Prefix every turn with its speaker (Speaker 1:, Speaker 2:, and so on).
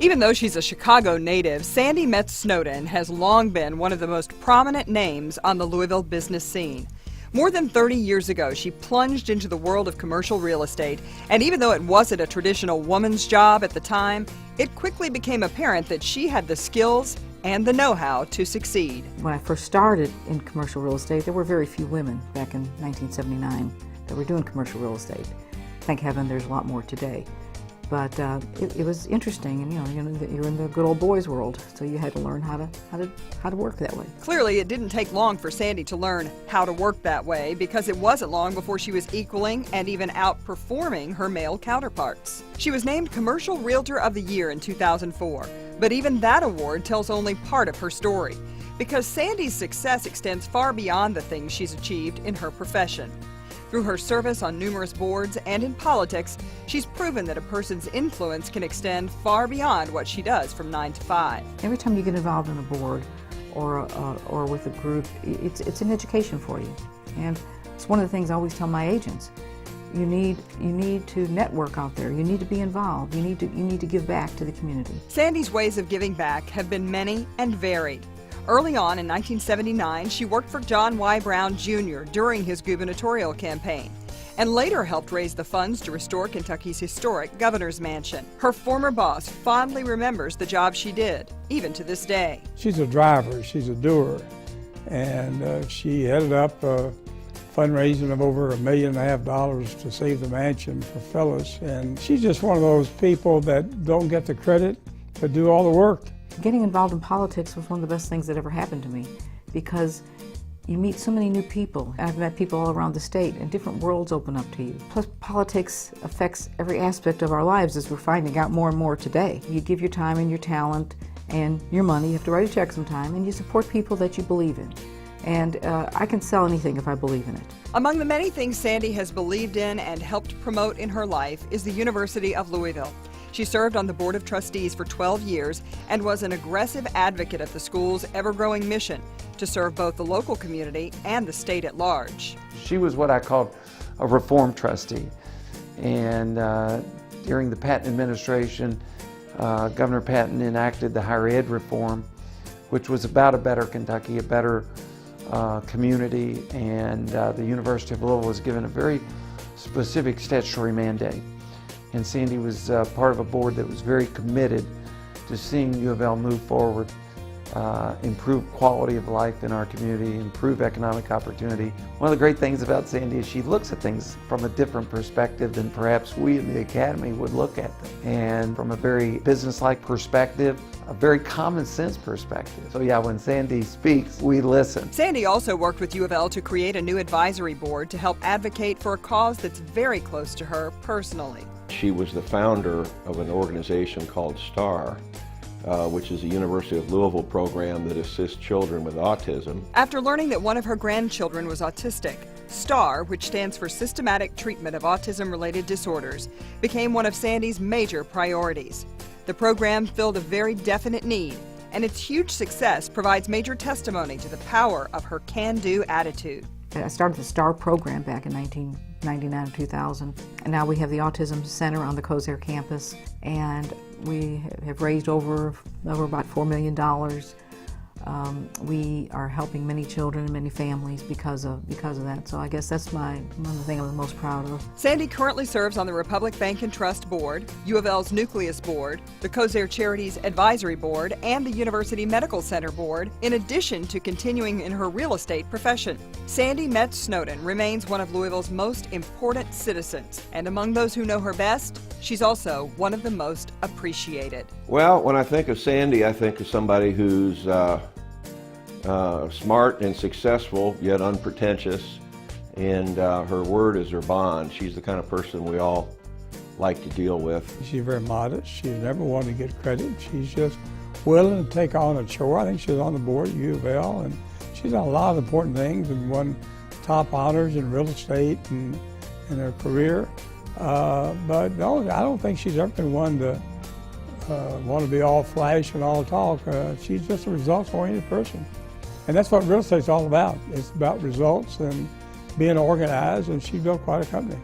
Speaker 1: Even though she's a Chicago native, Sandy Metz Snowden has long been one of the most prominent names on the Louisville business scene. More than 30 years ago, she plunged into the world of commercial real estate, and even though it wasn't a traditional woman's job at the time, it quickly became apparent that she had the skills and the know-how to succeed.
Speaker 2: When I first started in commercial real estate, there were very few women back in 1979 that were doing commercial real estate. Thank heaven there's a lot more today. But it was interesting, and you're in the good old boys world, so you had to learn how to work that way.
Speaker 1: Clearly, it didn't take long for Sandy to learn how to work that way, because it wasn't long before she was equaling and even outperforming her male counterparts. She was named Commercial Realtor of the Year in 2004, but even that award tells only part of her story, because Sandy's success extends far beyond the things she's achieved in her profession. Through her service on numerous boards and in politics, she's proven that a person's influence can extend far beyond what she does from 9 to 5.
Speaker 2: Every time you get involved in a board or with a group, it's an education for you. And it's one of the things I always tell my agents. You need to network out there. You need to be involved. You need to give back to the community.
Speaker 1: Sandy's ways of giving back have been many and varied. Early on in 1979, she worked for John Y. Brown Jr. during his gubernatorial campaign, and later helped raise the funds to restore Kentucky's historic governor's mansion. Her former boss fondly remembers the job she did, even to this day.
Speaker 3: She's a driver, she's a doer, and she headed up a fundraising of over $1.5 million to save the mansion for Phyllis, and she's just one of those people that don't get the credit, but do all the work.
Speaker 2: Getting involved in politics was one of the best things that ever happened to me, because you meet so many new people. I've met people all around the state, and different worlds open up to you. Plus, politics affects every aspect of our lives, as we're finding out more and more today. You give your time and your talent and your money. You have to write a check sometime, and you support people that you believe in. And I can sell anything if I believe in it.
Speaker 1: Among the many things Sandy has believed in and helped promote in her life is the University of Louisville. She served on the Board of Trustees for 12 years and was an aggressive advocate of the school's ever-growing mission to serve both the local community and the state at large.
Speaker 4: She was what I called a reform trustee. And during the Patton administration, Governor Patton enacted the higher ed reform, which was about a better Kentucky, a better community, and the University of Louisville was given a very specific statutory mandate. And Sandy was part of a board that was very committed to seeing U of L move forward, improve quality of life in our community, improve economic opportunity. One of the great things about Sandy is she looks at things from a different perspective than perhaps we in the academy would look at them. And from a very business-like perspective, a very common sense perspective. So yeah, when Sandy speaks, we listen.
Speaker 1: Sandy also worked with U of L to create a new advisory board to help advocate for a cause that's very close to her personally.
Speaker 5: She was the founder of an organization called STAR, which is a University of Louisville program that assists children with autism.
Speaker 1: After learning that one of her grandchildren was autistic, STAR, which stands for Systematic Treatment of Autism-Related Disorders, became one of Sandy's major priorities. The program filled a very definite need, and its huge success provides major testimony to the power of her can-do attitude.
Speaker 2: I started the STAR program back in 1999 or 2000, and now we have the Autism Center on the Cosair campus, and we have raised over about $4 million. We are helping many children and many families because of that. So I guess that's one of the things I'm the most proud of.
Speaker 1: Sandy currently serves on the Republic Bank and Trust Board, U of L's Nucleus Board, the Cosair Charities Advisory Board, and the University Medical Center Board, in addition to continuing in her real estate profession. Sandy Metz Snowden remains one of Louisville's most important citizens, and among those who know her best, she's also one of the most appreciated.
Speaker 5: Well, when I think of Sandy, I think of somebody who's smart and successful, yet unpretentious, and her word is her bond. She's the kind of person we all like to deal with.
Speaker 3: She's very modest. She's never wanted to get credit. She's just willing to take on a chore. I think she's on the board at U of L, and she's done a lot of important things and won top honors in real estate and in her career. But no, I don't think she's ever been one to want to be all flash and all talk. She's just a results-oriented person. And that's what real estate's all about. It's about results and being organized, and she built quite a company.